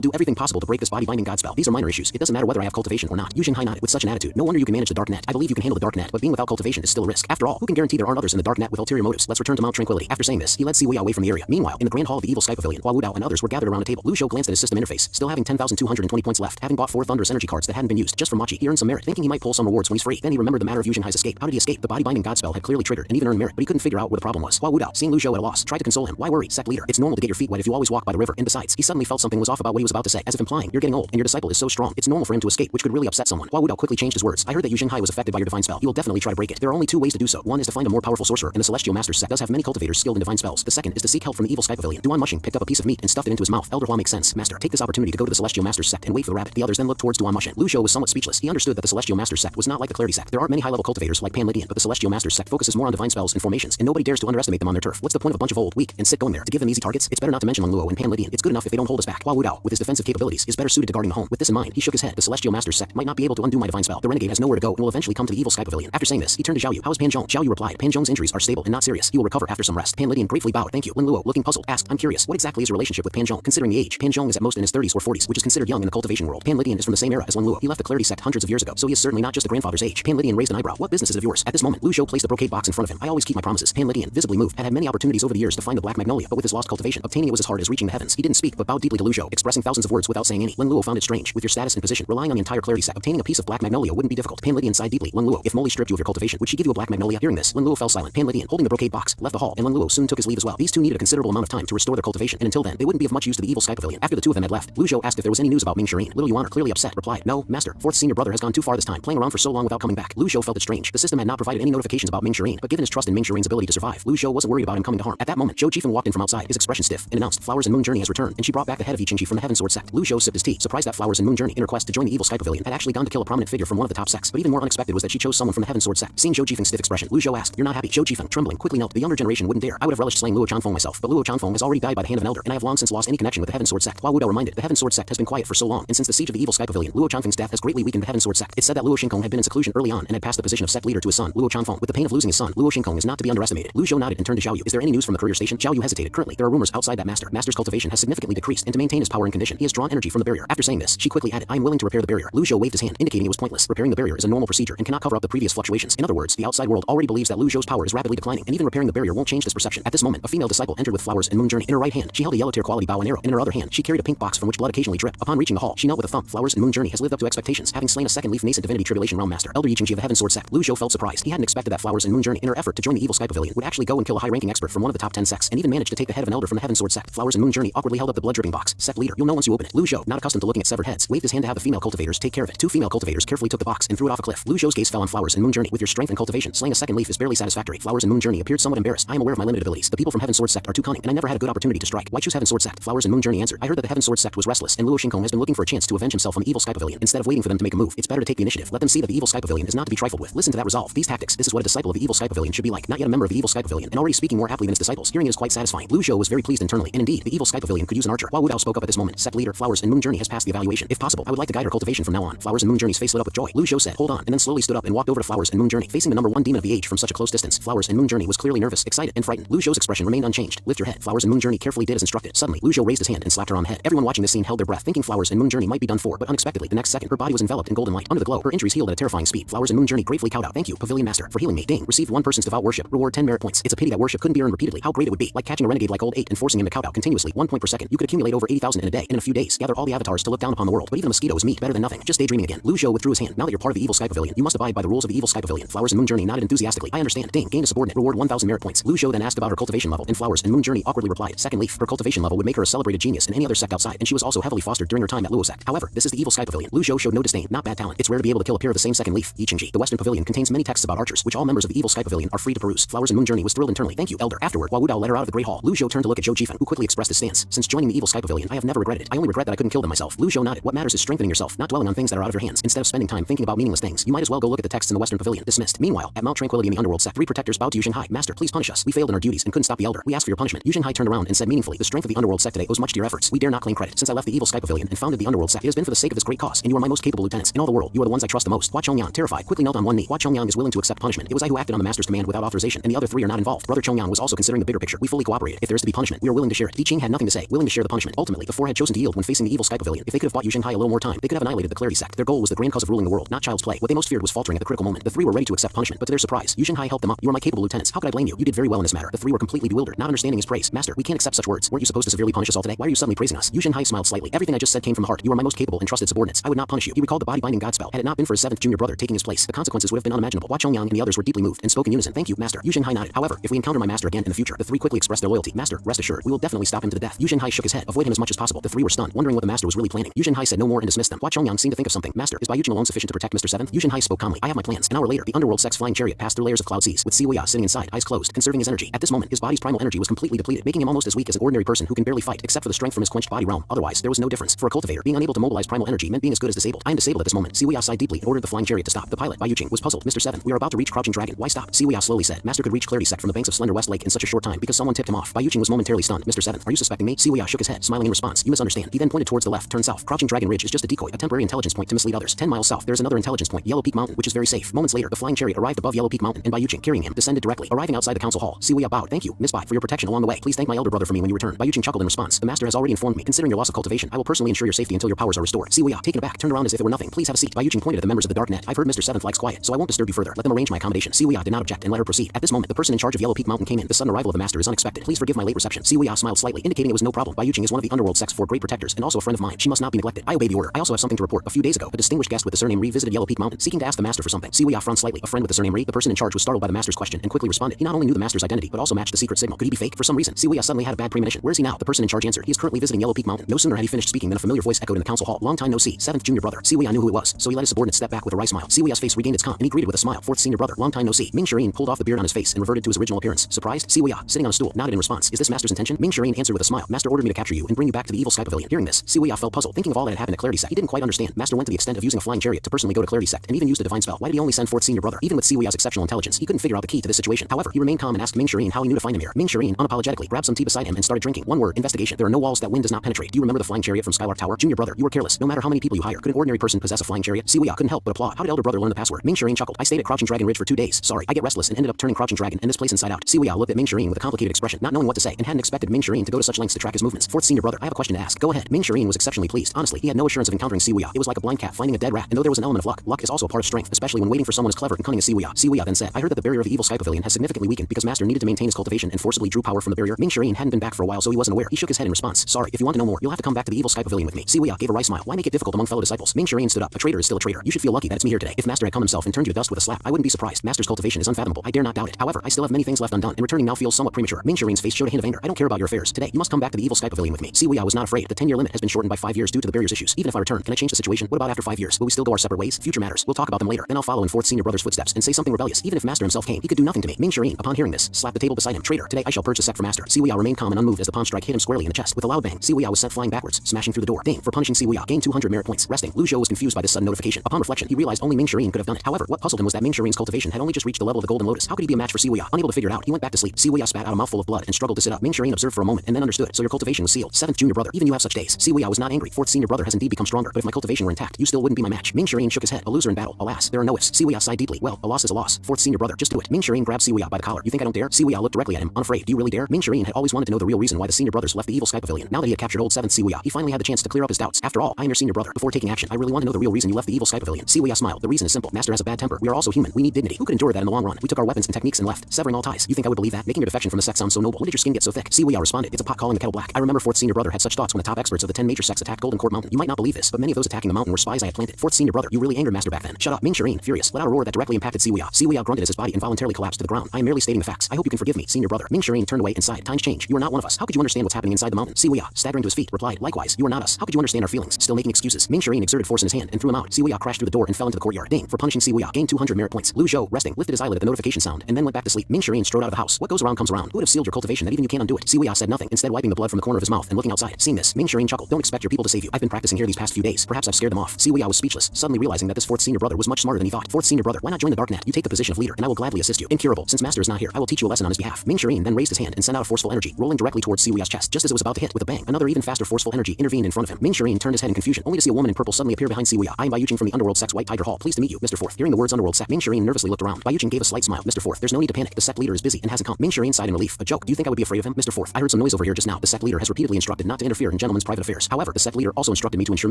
do everything possible to break this body binding god spell. These are minor issues. It doesn't matter whether I have cultivation or not. Yu Shenhai nodded with such an attitude. No wonder you can manage the dark net. I believe you can handle the dark net, but being without cultivation is still a risk. After all, who can guarantee there aren't others in the dark net with ulterior motives? Let's return to Mount Tranquility. After saying this, he led Siwei away from the area. Meanwhile, in the grand hall of the Evil Sky Pavilion, Hua Wudao and others were gathered around a table. Lu Zhou glanced at his system interface, still having 10,220 points left, having bought 4 thunderous energy cards that hadn't been used. Just from Machi, he earned some merit, thinking he might pull some rewards when he's free. Then he remembered the matter of Yu Shenhai's escape. How did he escape? The body binding god spell had clearly triggered and even earned merit, but he couldn't figure out where the problem was. Hua Wudao, seeing Lu Zhou at a loss, tried to console him. Why worry, sect leader? It's normal to get your feet wet if you always walk by the river. And besides, he suddenly felt something was off about what he was about to say, as if implying, you're getting old and your disciple is so strong. It's normal for him to escape, which could really upset someone. Hua Wudao quickly changed his words. I heard that Yu Shenhai was affected by your divine spell. You will definitely try to break it. There are only 2 ways to do so. One is to find a more powerful sorcerer, and the Celestial Master's sect does have many cultivators skilled in divine spells. The second is to seek help from the Evil Sky Pavilion. Duan Mushing picked up a piece of meat and stuffed it into his mouth. Elder Hua makes sense. Master, take this opportunity to go to the Celestial Master's sect and wait for the rabbit. The others then looked towards Duan Mushing. Lu Zhou was somewhat speechless. He understood that the Celestial Master's sect was not like the Clarity sect. There aren't many high-level cultivators like Pan Lydian, but the Celestial Master's sect focuses more on divine spells and formations, and nobody dares to underestimate them on their turf. What's the point of a bunch of old, weak, and sick going there? To give them easy targets? It's better not to mention Lung Luo and Pan Lydian. It's good enough if they don't hold us back. Hua Wudao, with his defensive capabilities, is better suited to guarding the home. With this in mind, he shook his head. The Celestial Master's sect might not be able to undo my divine spell. The renegade has nowhere to go and will eventually come to the Evil Sky Pavilion. After saying this, he turned to Xiao Yu. How is Pan Zhong? Xiao Yu replied. Pan Zhong's injuries are stable and not serious. He will recover after some rest. Pan Lydian gratefully bowed. Thank you. Lin Luo, looking puzzled, asked, I'm curious, what exactly is your relationship with Pan Zhong? Considering the age, Pan Zhong is at most in his 30s or 40s, which is considered young in the cultivation world. Pan Lydian is from the same era as Lin Luo. He left the Clarity sect hundreds of years ago, so he is certainly not just the grandfather's age. Pan Lydian raised an eyebrow. What business is it of yours? At this moment, Lu Zhou placed a brocade box in front of him. I always keep my promises. Pan Lydian, visibly moved, had many opportunities over the years to find the black magnolia, but with his lost cultivation, obtaining it was as hard as reaching the heavens. He didn't speak, but bowed deeply to Lu Zhou, expressing thousands of words without saying any. Lin Luo found it strange. With your status and position, relying on the entire Clarity sect, obtaining a piece of black magnolia wouldn't be difficult. Pan Lydian sighed deeply. Lin Luo, if Molly stripped you of your cultivation, would she give you a black magnolia? Hearing this, Lin Luo fell silent. Pan Lydian, holding the brocade box, left the hall, and Lin Luo soon took his leave as well. These two needed a considerable amount of time to restore their cultivation, and until then, they wouldn't be of much use to the Evil Sky Pavilion. After the two of them had left, Lu Zhou asked if there was any news about Ming Shireen. Little Yuan, clearly upset, replied, No, Master. Fourth senior brother has gone too far this time, playing around for so long without coming back. Lu Zhou felt it strange. The system had not provided any notifications about Ming Shireen, but given his trust in Ming Shireen's ability to survive, Lu Zhou wasn't worried about him coming to harm. At that moment, Zhou Jifeng walked in from outside, his expression stiff, and announced, Flowers and Moon Journey has returned, and she brought back the head of I Ching from the Heaven Sword sect. Lu Zhou sipped his tea, surprised that Flowers and Moon Journey, in her quest to join the Evil Sky Pavilion, had actually gone to kill a prominent figure from one of the top sects. But even more unexpected was that she chose someone from the Heaven Sword sect. Seeing Zhou Jifeng's stiff expression, Lu Zhou asked, You're not happy? Zhou Jifeng, trembling, quickly knelt. The younger generation wouldn't dare. I would have relished slaying Luo Chanfeng myself, but Luo Chanfeng has already died by the hand of an elder, and I have long since lost any connection with the Heaven Sword sect. Hua Wudao reminded, the Heaven Sword sect has been quiet for so long, and since the siege of the Evil Sky Pavilion, Luo Chanfeng's death has greatly weakened the Heaven Sword sect. It said that Luo Xingkong had been in seclusion early on and had passed the position of sect leader to his son, Luo Chanfeng. With the pain of losing his son, Luo Xingkong is not to be underestimated. Lu Zhou nodded and turned to Xiao Yu. Is there any news from the courier station? Xiao Yu hesitated. Currently, there are rumors outside that Master's cultivation has significantly decreased, and to maintain his power and condition, he has drawn energy from the barrier. After saying this, she quickly added, I am willing to repair the barrier. Lu Zhou waved his hand, indicating it was pointless. Repairing the barrier is a normal procedure and cannot cover up the previous fluctuations. In other words, the outside world already believes that Lu Zhou's power is rapidly declining, and even repairing the barrier won't change this perception. At this moment, a female disciple entered with Flowers and Moon Journey. In her right hand, she held a yellow tear quality bow and arrow, and in her other hand, she carried a pink box from which blood occasionally dripped. Upon reaching the hall, she knelt with a thump. Flowers and Moon Journey has lived up to expectations, having slain a second leaf nascent divinity tribulation realm master, Elder Yi Qingji of the Heaven Sword sect. Lu Zhou felt surprised. He hadn't expected that Flowers and Moon Journey, in her effort to join the Evil Sky Pavilion, would actually go and kill a high-ranking expert from one of the top 10 sects, and even manage to take the head of an elder from the Heaven Sword sect. Flowers and Moon Journey awkwardly held up the blood-dripping box. Sect leader, you'll know once you open it. Lu Zhou, not accustomed to looking at severed heads, waved his hand to have the female cultivators take care of it. Two female cultivators carefully took the box and threw it off a cliff. Lu Zhou's gaze fell on Flowers and Moon Journey. With your strength and cultivation, slaying a second leaf is barely satisfactory. Flowers and Moon Journey appeared somewhat embarrassed. I am aware of my limited abilities. The people from Heaven Sword sect are too cunning, and I never had a good opportunity to strike. Why choose Heaven Sword sect? Flowers and Moon Journey answered. I heard that the Heaven Sword sect was restless, and Luo Xingkong has been looking for a chance to avenge himself on the Evil Sky Pavilion. Instead of waiting for them to make a move, it's better to take the initiative. Let them see that the Evil Sky Pavilion is not to be trifled with. Listen to that resolve. These tactics. This is what a disciple of the Evil Sky Pavilion should be like. Not yet a member of the Evil Sky Pavilion, and already speaking more aptly than his disciples. Hearing it is quite satisfying. Lu Zhou was very pleased internally, and indeed, the evil Sky Pavilion could use an archer. While Wudao spoke up at this moment, sect leader Flowers and Moon Journey has passed the evaluation. If possible, I would like to guide her cultivation from now on. Flowers and Moon Journey's face lit up with joy. Lu Shou said, hold on, and then slowly stood up and walked over to Flowers and Moon Journey, facing the number one demon of the age from such a close distance. Flowers and Moon Journey was clearly nervous, excited, and frightened. Lu Shou's expression remained unchanged. Lift your head. Flowers and Moon Journey carefully did as instructed. Suddenly, Lu Shou raised his hand and slapped her on the head. Everyone watching this scene held their breath, thinking Flowers and Moon Journey might be done for, but unexpectedly, the next second, her body was enveloped in golden light. Under the glow, her injuries healed at a terrifying speed. Flowers and Moon Journey gratefully cowed out. Thank you, Pavilion Master, for healing me. Ding. Received one person's devout worship. Reward 10 merit points. It's a pity that worship couldn't be earned repeatedly. How great it would be. Like catching a renegade like Old 8 and forcing him to cow out continuously. 1 point per second. You could accumulate over 80,000 in a day. And in a few days, gather all the avatars to look down upon the world. But even a mosquito is meat. Better than nothing. Just daydreaming again. Lu Shou withdrew his hand. Now that you're part of the evil Sky Pavilion, you must abide by the rules of the evil Sky Pavilion. Flowers and Moon Journey nodded enthusiastically. I understand. Ding. Gained a subordinate. Reward 1,000 merit points. Lu Shou then asked about her cultivation level, and Flowers and Moon Journey awkwardly replied, second leaf. Her cultivation level would make her a celebrated genius in any other sect outside, and she was also heavily fostered during her time at Luo sect. However, this is the evil Sky Pavilion. Lu Shou showed no disdain, not bad talent. It's rare to be able to kill a pair of the same second leaf. Yiqingji. The Western Pavilion contains many texts about archers, which all members of the evil Sky Pavilion are free to peruse. Flowers and Moon Journey was thrilled internally. Thank you, Elder. Afterward, while Wudao led her out of the Great Hall, Lu Shou turned to look at Zhou Jifeng, who quickly expressed his stance. Since joining the evil Sky Pavilion, I have never regretted it. I only regret that I couldn't kill them myself. Lu Shou nodded. What matters is strengthening yourself, not dwelling on things that are out of your hands. Instead of spending time thinking about meaningless things, you might as well go look at the texts in the Western Pavilion. Dismissed. Meanwhile, at Mount Tranquility in the Underworld sect, 3 protectors bowed to Yu Xinghai. Master, please punish us. We failed in our duties and couldn't stop the Elder. We asked for your punishment. Yu Xinghai turned around and said meaningfully, the strength of the Underworld sect today owes much to your efforts. We dare not claim credit. Since I left the evil Sky Pavilion and founded the Underworld sect, it has been for the sake of this great cause, and you are my most capable lieutenants in all the world. You are the ones I trust the most. Hua Chongyang, terrified, quickly knelt on one knee. Hua Chongyang is willing to accept punishment. It was I who acted on the master's command without authorization, and the other 3 are not involved. Brother Chongyang was also considering the bigger picture. We fully cooperated. If there is to be punishment, we are willing to share it. Di Qing had nothing to say, willing to share the punishment. Ultimately, the 4 had chosen to yield when facing the evil Sky Pavilion. If they could have bought Yu Xinghai a little more time, they could have annihilated the Clarity sect. Their goal was the grand cause of ruling the world, not child's play. What they most feared was faltering at the critical moment. The 3 were ready to accept punishment, but to their surprise, Yu Xinghai helped them up. You are my capable lieutenants. How could I blame you? You did very well in this matter. The 3 were completely bewildered, not understanding his praise. Master, we can't accept such words. Weren't you supposed to severely punish us all today? Why are you suddenly praising us? Yu Xinghai smiled slightly. Everything I just said came from the heart. You are my most capable and trusted subordinates. I would not punish you. He recalled the body-binding god spell. Had it not been for his 7th junior brother taking his place, the consequences would have been unimaginable. Hua Chongyang and the others were deeply moved and spoke in unison. Thank you, Master. Yu Xinghai nodded. However, if we encounter my master again in the future, the 3 quickly expressed their loyalty. Master, rest assured, we will definitely stop him to the death. Yu Xinghai shook his head. Avoid him as much as possible. The 3 were stunned, wondering what the master was really planning. Yu Xinghai said no more and dismissed them. Hua Chongyang seemed to think of something. Master, is Bayuqing alone sufficient to protect Mr. 7th? Yu Xinghai spoke calmly. I have my plans. An hour later, the Underworld sect's flying chariot passed through layers of cloud seas, with Siwaya sitting inside, eyes closed, conserving his energy. At this moment, his body's primal energy was completely depleted, making him almost as weak as an ordinary person who can barely fight, except for the strength from his quenched body realm. Otherwise, there was no difference. For a cultivator, being unable to mobilize primal energy meant being as good as disabled. I am disabled at this moment. Siwaya sighed deeply and ordered the flying chariot to stop. The pilot, Bayuqing, was puzzled. Mr. 7th, we are about to reach Crouching Dragon. Why stop? Siwaya slowly said. Master could reach Clarity sect from the banks of Slender West Lake in such a short time because someone tipped him off. Bayuqing was momentarily stunned. Mr. 7th, are you suspecting me? Siwaya shook his head, smiling in response. You misunderstand. He then pointed towards the left, turned south. Crouching Dragon Ridge is just a decoy, a temporary intelligence point to mislead others. 10 miles south, there is another intelligence point, Yellow Peak Mountain, which is very safe. Moments later, the flying chariot arrived above Yellow Peak Mountain, and Bayuqing, carrying him, descended directly. Arriving outside the council hall, Siwaya bowed. Thank you, Miss Bai, for your protection along the way. Please thank my elder brother for me when you return. Bayuqing chuckled in response. The master has already informed me. Considering your loss of cultivation, I will personally ensure your safety until your powers are restored. Siwaya, taken aback, turned around as if it were nothing. Please have a seat. Bayuqing pointed at the members of the dark net. I've heard Mr. 7th likes quiet, so I won't disturb you further. Let them arrange my accommodation. Siwaya did not object and let her proceed. At this moment, the person in charge of Yellow Peak Mountain came in. The sudden arrival of the master is unexpected. Please forgive my late reception. Siwaya smiled slightly, indicating it was no problem. Bayuqing is one of the Underworld sect's 4 great protectors and also a friend of mine. She must not be neglected. I obey the order. I also have something to report. A few days ago, a distinguished guest with the surname Ri visited Yellow Peak Mountain, seeking to ask the master for something. Siwaya frowned slightly. A friend with the surname Ri. The person in charge was startled by the master's question and quickly responded. He not only knew the master's identity, but also matched the secret signal. Could he be fake? For some reason, Siwaya suddenly had a bad premonition. Where is he now? The person in charge answered. He is currently visiting Yellow Peak Mountain. No sooner had he finished speaking than a familiar voice echoed in the council hall. Long time no see. 7th junior brother. Siwaya knew who it was, so he let his subordinate step back with a wry smile. Siwaya's face regained its calm, and he greeted with a smile. 4th senior brother. Long time no see. Ming Shireen pulled off the beard on his face and reverted to his original appearance. Surprised? Siwaya, sitting on a stool, nodded in response. Is this master's intention? Ming Shireen answered with a smile. Master ordered me to capture you and bring you back to the evil Sky Pavilion. Hearing this, Siwaya felt puzzled, thinking of all that had happened at Clarity sect. He didn't quite understand. Master went to the extent of using a flying chariot to personally go to Clarity sect and even used a divine spell. Why did he only send 4th senior brother? Even with Siwaya's exceptional intelligence, he couldn't figure out the key to this situation. However, he remained calm and asked Ming Shireen how he knew to find him here. Ming Shireen unapologetically grabbed some tea beside him and started drinking. One word: investigation. There are no walls that wind does not penetrate. Do you remember the flying chariot from Skylark Tower? Junior brother, you were careless. No matter how many people you hire, could an ordinary person possess a flying chariot? Siwaya couldn't help but applaud. How did elder brother learn the password? Ming Shireen chuckled. I stayed at Crouching Dragon Ridge for 2 days. Sorry, I get restless and ended up turning Crouching Dragon and this place inside out. Siwaya looked at Ming Shireen with a complicated expression, not knowing what to say, and hadn't expected Ming Shireen to go to such lengths to track his movements. 4th senior brother, I have a question to ask. Go ahead. Ming Shireen was exceptionally pleased. Honestly, he had no assurance of encountering Siwaya. It was like a blind cat finding a dead rat, and though there was an element of luck, luck is also a part of strength, especially when waiting for someone as clever and cunning as Siwaya. Siwaya then said, I heard that the barrier of the evil Sky Pavilion has significantly weakened because master needed to maintain his cultivation and forcibly drew power from the barrier. Ming Shireen hadn't been back for a while, so he wasn't aware. He shook his head in response. Sorry, if you want to know more, you'll have to come back to the evil Sky Pavilion with me. Siwaya gave a wry smile. Why make it difficult among fellow disciples? Ming Shireen stood up. A traitor is still a traitor. You should feel lucky that it's me here today. If master had come himself and turned you to dust with a slap, I wouldn't be surprised. Master's cultivation is unfathomable. I dare not doubt it. However, I still have many things left undone, and returning now feels somewhat premature. Ming Shireen's face showed a hint of anger. I don't care about your affairs. Today, you must come back to the evil Sky Pavilion with me. Siwaya was not afraid. The 10-year limit has been shortened by 5 years due to the barrier's issues. Even if I return, can I change the situation? What about after 5 years? Will we still go our separate ways? Future matters. We'll talk about them later. Then I'll follow in 4th senior brother's footsteps and say something rebellious. Even if master himself came, he could do nothing to me. Ming Shireen, upon hearing this, slapped the table beside him. Traitor, today I shall purge the sect for master. Siwaya remained calm and unmoved as the palm strike hit him squarely in the chest. With a loud bang, Siwaya was sent flying backwards, smashing through the door. Ding, for punishing Siwaya, gained 200 merit points. Resting, Lu Shou was confused by this sudden notification. Upon reflection, he realized only Ming Shireen could have done it. However, what puzzled him was that Ming Shireen's cultivation had only just reached the level of the Golden Lotus. How could he be a match for Siwaya? Unable to figure it out, he went back to sleep. Siwaya spat out a mouthful of blood and struggled to sit up. Ming Shireen observed for a moment moment and then understood, so your cultivation was sealed. 7th junior brother, even you have such days. Siwei was not angry. 4th senior brother has indeed become stronger, but if my cultivation were intact, you still wouldn't be my match. Ming Shirin shook his head. A loser in battle. Alas, there are no ifs. Siwei sighed deeply. Well, a loss is a loss. 4th senior brother, just do it. Ming Shirin grabbed Siwei by the collar. You think I don't dare? Siwei looked directly at him, unafraid. Do you really dare? Ming Shirin had always wanted to know the real reason why the senior brothers left the evil sky pavilion. Now that he had captured old 7th Siwei, he finally had the chance to clear up his doubts. After all, I am your senior brother. Before taking action, I really want to know the real reason you left the evil sky pavilion. Siwei smiled. The reason is simple. Master has a bad temper. We are also human. We need dignity. Who could endure that in the long run? We took our weapons and techniques and left, severing all ties. You think I would believe that? Making your defection from the sect sounds so noble. When did your skin get so thick? Siwei responded. It's a pot calling the kettle black. I remember 4th senior brother had such thoughts when the top experts of the 10 major sects attacked Golden Court Mountain. You might not believe this, but many of those attacking the mountain were spies I had planted. 4th senior brother, you really angered Master back then. Shut up. Ming Shirin, furious, let out a roar that directly impacted Siwei. Siwei grunted as his body involuntarily collapsed to the ground. I am merely stating the facts. I hope you can forgive me, senior brother. Ming Shirin turned away and sighed. Times change. You are not one of us. How could you understand what's happening inside the mountain? Siwei, staggering to his feet, replied. Likewise, you are not us. How could you understand our feelings? Still making excuses. Ming Shirin exerted force in his hand and threw him out. Siwei crashed through the door and fell into the courtyard. Ding, for punishing Siwei, gained 200 merit points. Lu Zhou, resting, lifted his eyelid at the notification sound and then went back to sleep. Ming Shirin strode out of the house. What goes around comes around. Who would have sealed your cultivation that even you can't undo it? Siwei said nothing, instead wiping the blood from the corner of his mouth and looking outside. Seeing this, Ming Shirin chuckled. Don't expect your people to save you. I've been practicing here these past few days. Perhaps I've scared them off. Siwei was speechless, suddenly realizing that this 4th senior brother was much smarter than he thought. 4th senior brother, why not join the Darknet? You take the position of leader, and I will gladly assist you. Incurable, since Master is not here, I will teach you a lesson on his behalf. Ming Shirin then raised his hand and sent out a forceful energy, rolling directly towards Siwei's chest. Just as it was about to hit with a bang, another even faster forceful energy intervened in front of him. Ming Shirin turned his head in confusion, only to see a woman in purple suddenly appear behind Siwei. I am Bayuching from the Underworld Sect's White Tiger Hall. Pleased to meet you, Mr. 4th. Hearing the words Underworld Sect, Ming Shirin nervously looked around. Bayuching gave a slight smile. Mr. 4th, there's no need to panic. The sect leader is busy and hasn't come. Ming Shirin sighed in relief. A joke. Do you think I would be afraid of him? Mr. 4th, I heard some noise over here just now. The sect leader has repeatedly instructed not to interfere in gentlemen's private affairs. However, the sect leader also instructed me to ensure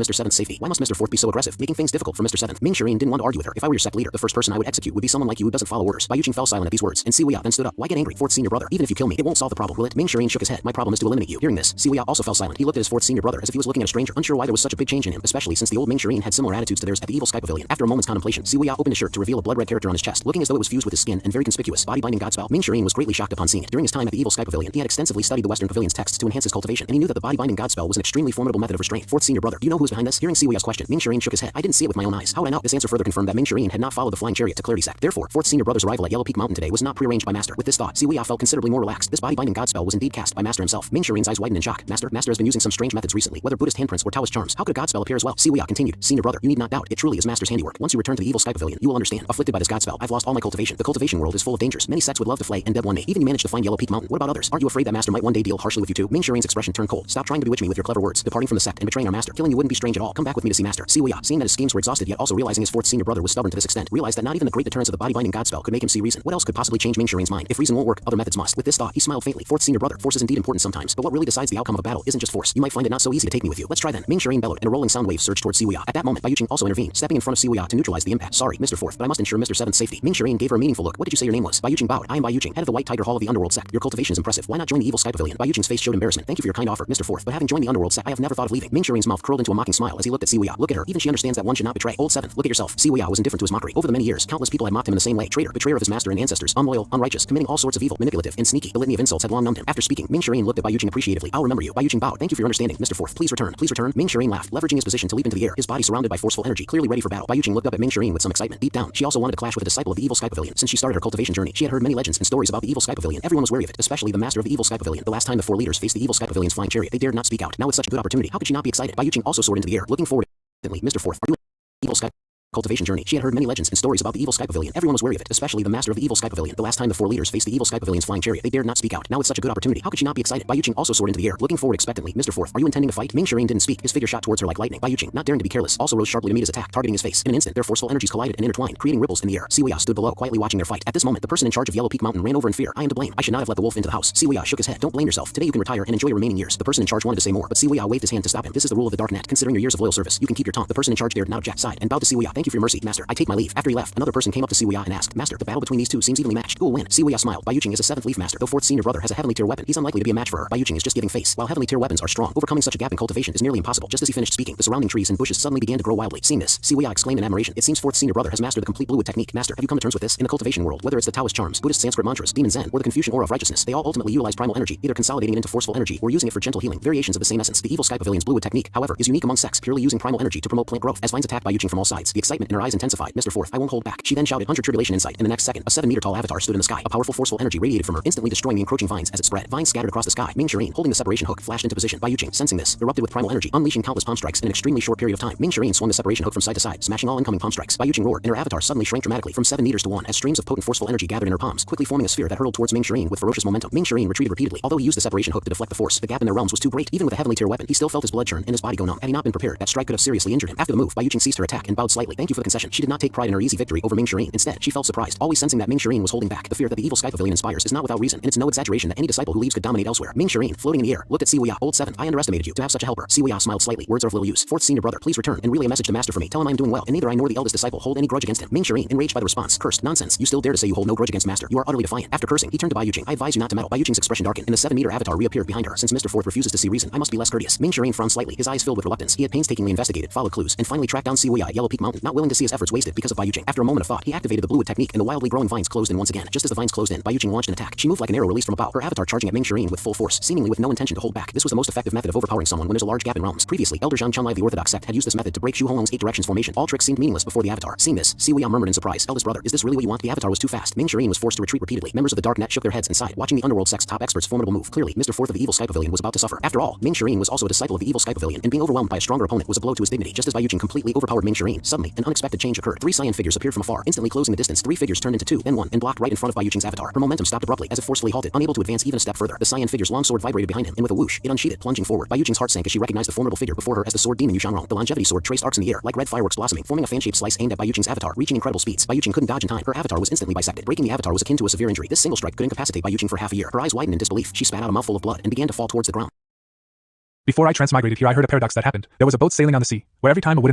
Mr. 7th's safety. Why must Mr. 4th be so aggressive, making things difficult for Mr. 7th? Ming Shirin didn't want to argue with her. If I were your sect leader, the first person I would execute would be someone like you who doesn't follow orders. Bayuching fell silent at these words, and Siwei then stood up. Why get angry? 4th senior brother, even if you kill me, it won't solve the problem, will it? Ming Shirin shook his head. My problem is to eliminate you. Hearing this, Siwei also fell silent. He looked at his 4th senior brother as if he was looking at a stranger, unsure why there was such a big change in him, especially since the old Ming Shirin had similar attitudes to theirs at the evil sky pavilion. After a moment's contemplation, Siwei opened his shirt to reveal a blood red character on his chest, looking as though it was fused with his skin and very conspicuous. Body binding god spell. Ming Shirin was greatly shocked upon seeing it. During his time at the evil sky pavilion, he had extensively studied the Western pavilion's texts to enhance his cultivation, and he knew that the body binding god spell was an extremely formidable method of restraint. 4th senior brother, do you know who is behind this? Hearing Siwei's question, Ming Shirin shook his head. I didn't see it with my own eyes. How would I know? This answer further confirmed that Ming Shirin had not followed the flying chariot to Clarity Sect. Therefore, 4th senior brother's arrival at Yellow Peak Mountain today was not prearranged by Master. With this thought, Siwei felt considerably more relaxed. This body binding god spell was indeed cast by Master himself. Ming Shirin's eyes widened in shock. Master has been using some strange methods recently, whether Buddhist handprints or Taoist charms. How could a god spell appear as well? Siwei continued. Senior brother, you need not doubt. It truly is Master's handiwork. Once you return to the evil sky pavilion, you will understand. Afflicted by this god spell, I've lost all my cultivation. The cultivation world is full of dangers. Many sects would love to flay and deb one me. Even you managed to find Yellow Peak Mountain. What about others? Aren't you afraid that Master might one day deal harshly with you too? Ming Shirin's expression turned cold. Stop trying to bewitch me with your clever words. Departing from the sect and betraying our master. Killing you wouldn't be strange at all. Come back with me to see Master. Siwei, seeing that his schemes were exhausted yet also realizing his 4th senior brother was stubborn to this extent, realized that not even the great deterrence of the body binding god spell could make him see reason. What else could possibly change Ming Shirin's mind? If reason won't work, other methods must. With this thought, he smiled faintly. 4th senior brother, force is indeed important sometimes, but what really decides the outcome of a battle isn't just force. You might find it not so easy to take me with you. Let's try then. Ming Shirin bellowed, and a rolling sound wave surged towards Siwei. At that moment, Bayuching also intervened, stepping in front of Siwei to neutralize the impact. Sorry, Mr. 4th, but I must ensure Mr. 7th's safety. Ming Shirin gave her a meaningful look. What did you say your name was? Bayuching bowed. I am Bayuching, head of the White Tiger Hall of the Underworld Sect. Your cultivation is impressive. Why not join the evil sky pavilion? Bayuching's face showed embarrassment. Thank you for your kind offer, Mr. 4th, but having joined the Underworld Sect, I have never thought of leaving. Ming Shirin's mouth curled into a mocking smile as he looked at Siwei. Look at her. Even she understands that one should not betray. Old 7th, look at yourself. Siwei was indifferent to his mockery. Over the many years, countless people had mocked him in the same way. Traitor, betrayer of his master and ancestors, unloyal, unrighteous, committing all sorts of evil, manipulative, and sneaky. The litany of insults had long numbed him. After speaking, Ming Shirin looked at Bayuching appreciatively. I'll remember you. Bayuching bowed. Thank you for your understanding, Mr. 4th. Please return. Please return. Ming Shirin laughed, leveraging his position to leap into the air, his body surrounded by forceful energy, clearly ready for battle. Bayuching looked up at Ming Shirin with some excitement. Deep down, she also wanted to clash with a disciple of the evil sky pavilion. Since she started her cultivation journey, she had heard many legends and stories about the evil sky pavilion. Everyone was wary of it, especially the master of the evil sky pavilion. The last time the 4 leaders faced the evil sky pavilion's flying chariot, they dared not speak out. Now with such a good opportunity, how could she not be excited? Bayuching also soared into the air, looking forward. Mr. 4th, are you in evil sky cultivation journey? She had heard many legends and stories about the evil sky pavilion. Everyone was wary of it, especially the master of the evil sky pavilion. The last time the 4 leaders faced the evil sky pavilion's flying chariot, they dared not speak out. Now with such a good opportunity, how could she not be excited? Bayuching also soared into the air, looking forward expectantly. Mr. 4th, are you intending to fight? Ming Shirin didn't speak. His figure shot towards her like lightning. Bayuching, not daring to be careless, also rose sharply to meet his attack, targeting his face. In an instant, their forceful energies collided and intertwined, creating ripples in the air. Siwei stood below, quietly watching their fight. At this moment, the person in charge of Yellow Peak Mountain ran over in fear. I am to blame. I should not have let the wolf into the house. Siwei shook his head. Don't blame yourself. Today you can retire and enjoy your remaining years. The person in charge wanted to say more, but Siwei waved his hand to stop him. This is the rule of the Darknet. Considering your years of loyal service, you can keep your tongue. The person in charge dared not object, sighed, and bowed to Siwei. Thank you for your mercy, master. I take my leave. After he left, another person came up to Siwei and asked, Master, the battle between these two seems evenly matched. Who will win? Siwei smiled. Bayuching is a 7th leaf master. Though 4th senior brother has a heavenly tier weapon, he's unlikely to be a match for her. Bayuching is just giving face. While heavenly tier weapons are strong, overcoming such a gap in cultivation is nearly impossible. Just as he finished speaking, the surrounding trees and bushes suddenly began to grow wildly. Seeing this, Siwei exclaimed in admiration. It seems 4th senior brother has mastered the complete Bluewood technique. Master, have you come to terms with this? In the cultivation world, whether it's the Taoist charms, Buddhist Sanskrit mantras, demon Zen, or the Confucian aura of righteousness, they all ultimately utilize primal energy, either consolidating it into forceful energy or using it for gentle healing. Variations of the same essence. The evil sky pavilion's Bluewood technique, however, is unique among sects, purely using primal energy to promote plant growth. As vines attack Bayuching from all sides, the exciting excitement in her eyes intensified. Mr. Fourth, I won't hold back. She then shouted, "Under tribulation insight." In the next second, a 7-meter-tall avatar stood in the sky. A powerful, forceful energy radiated from her, instantly destroying the encroaching vines as it spread. Vines scattered across the sky. Ming Shireen, holding the separation hook, flashed into position. Bai Yuqing, sensing this, erupted with primal energy, unleashing countless palm strikes in an extremely short period of time. Ming Shireen swung the separation hook from side to side, smashing all incoming palm strikes. Bai Yuqing roared, and her avatar suddenly shrank dramatically from 7 meters to 1 as streams of potent, forceful energy gathered in her palms, quickly forming a sphere that hurled towards Ming Shireen with ferocious momentum. Ming Shireen retreated repeatedly. Although he used the separation hook to deflect the force, the gap in their realms was too great. Even with a heavenly tier weapon, he still felt his blood churn and his body go numb. Had he not been prepared, that strike could have seriously injured him. After the move, Bai Yuqing ceased her attack and bowed slightly. Thank you for the concession. She did not take pride in her easy victory over Ming Shireen. Instead, she felt surprised, always sensing that Ming Shireen was holding back. The fear that the evil Sky Pavilion inspires is not without reason, and it's no exaggeration that any disciple who leaves could dominate elsewhere. Ming Shireen, floating in the air, looked at Siwuya. Old 7, I underestimated you. To have such a helper. Siwuya smiled slightly. Words are of little use. Fourth senior brother, please return and relay a message to master for me. Tell him I am doing well, and neither I nor the eldest disciple hold any grudge against him. Ming Shireen, enraged by the response, cursed, nonsense. You still dare to say you hold no grudge against master. You are utterly defiant. After cursing, he turned to Bai Yuqing. I advise you not to meddle. Bai Yuqing's expression darkened, and the 7-meter avatar reappeared behind her. Since Mr. Fourth refuses to see reason, I must be less courteous. Ming Shireen frowned slightly, his eyes filled with reluctance. He had painstakingly investigated, followed clues, and finally tracked down Siwuya at Yellow Peak Mountain, not willing to see his efforts wasted because of Bai Yuqing. After a moment of thought, he activated the Bluewood technique, and the wildly growing vines closed in once again. Just as the vines closed in, Bai Yuqing launched an attack. She moved like an arrow released from a bow, her avatar charging at Ming Shireen with full force, seemingly with no intention to hold back. This was the most effective method of overpowering someone when there's a large gap in realms. Previously, Elder Zhang Chunlai of the Orthodox sect had used this method to break Xu Honglong's 8 directions formation. All tricks seemed meaningless before the avatar. Seeing this, Siwuya murmured in surprise, eldest brother, is this really what you want? The avatar was too fast. Ming Shireen was forced to retreat repeatedly. Members of the Dark Net shook their heads and sighed, watching the Underworld sect's top expert's formidable move. Clearly, Mr. Fourth of the Evil Sky Pavilion was about to suffer. After all, Ming Shireen was also a disciple of the Evil Sky Pavilion, and being overwhelmed by a stronger opponent was a blow to his dignity. Just as Bai Yuqing completely overpowered Ming Shireen, suddenly, an unexpected change occurred. 3 cyan figures appeared from afar, instantly closing the distance. 3 figures turned into 2, then 1, and blocked right in front of Bai Yuqing's avatar. Her momentum stopped abruptly, as if forcefully halted, unable to advance even a step further. The cyan figure's long sword vibrated behind him, and with a whoosh, it unsheathed, plunging forward. Bai Yuqing's heart sank as she recognized the formidable figure before her as the sword demon Yu Shanrong. The longevity sword traced arcs in the air, like red fireworks blossoming, forming a fan-shaped slice aimed at Bai Yuqing's avatar, reaching incredible speeds. Bai Yuqing couldn't dodge in time. Her avatar was instantly bisected. Breaking the avatar was akin to a severe injury. This single strike could incapacitate Bai Yuqing for half a year. Her eyes widened in disbelief. She spat out a mouthful of blood and began to fall towards the ground. Before I transmigrated here, I heard a paradox that happened. There was a boat sailing on the sea, where every time a wooden